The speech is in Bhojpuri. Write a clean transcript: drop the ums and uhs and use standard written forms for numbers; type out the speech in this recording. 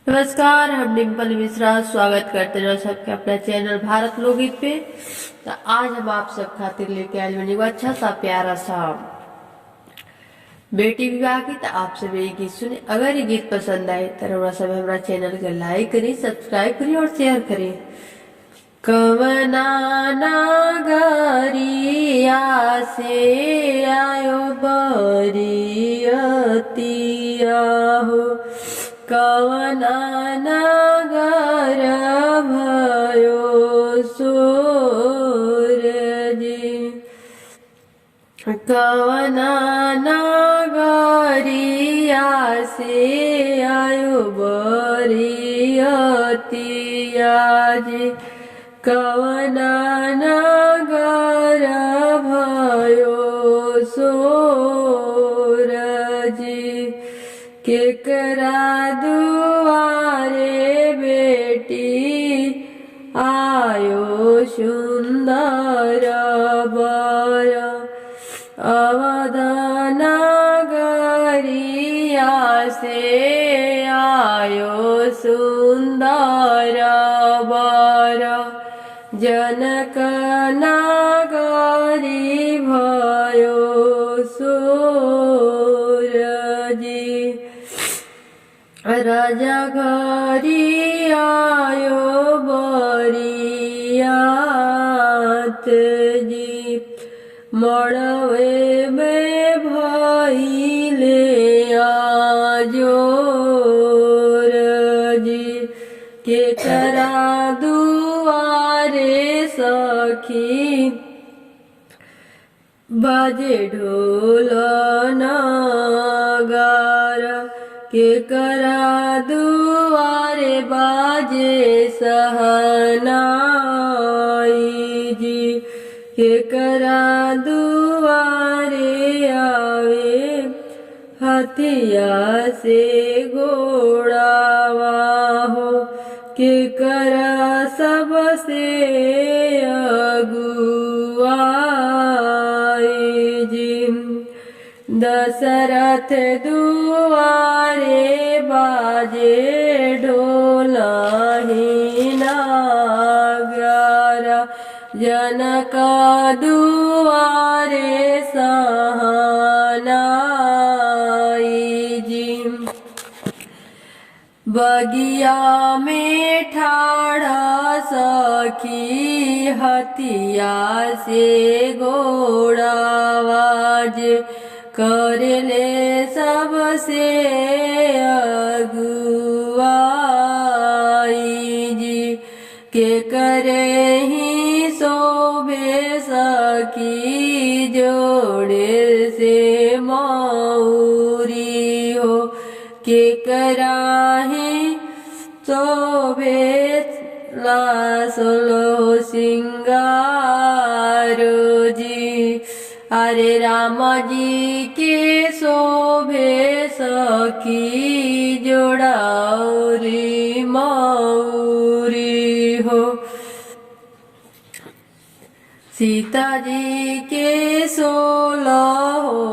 नमस्कार, हम डिम्पल मिश्रा स्वागत करते हैं सबके अपना चैनल भारत लोकगीत पे। तो आज हम आप सब खातिर लेके आए बनी अच्छा सा प्यारा सा बेटी विवाह की। तो आप सब ये गीत सुने। अगर ये गीत पसंद आए तो हमारा सब हमारा चैनल को लाइक करें, सब्सक्राइब करें और शेयर करें। कवना नगरिया से आयो बरियतिया हो, कवना नगर भयो सूरजी, कवना नगरिया से आयो बरियतिया जी, कवना नगर भयो सूरजी, केकरा दुआरे बेटी आयो सुंदर बर, अवध नगरिया से आयो सुंदर बर, जनक नगरी भयो सूरजी, राजा घरी आयो बरियात जी, मड़वे में भइले आजोर जी, केकरा दुआरे सखी बाजे ढोल नगार, केकरा दुआरे बाजे सहनाई जी, केकरा दुआरे आवे हथिया से घोड़ावा हो, केकरा सबसे अगुआई जी, दशरथ दुआरे बाजे ढोलहि नगारा, जनक दुआरे सहनाई जी, बगिया में ठाड़ा सखी हथिया से घोड़ावाज, करले सबसे अगुआई जी, के करे ही शोभे सखी जोड़े से मौरी हो, के कराही शोभे लासलो सिंगारो जी, अरे राम जी के शोभे सखी जोड़ाउरी मौरी हो, सीता जी के 16 हो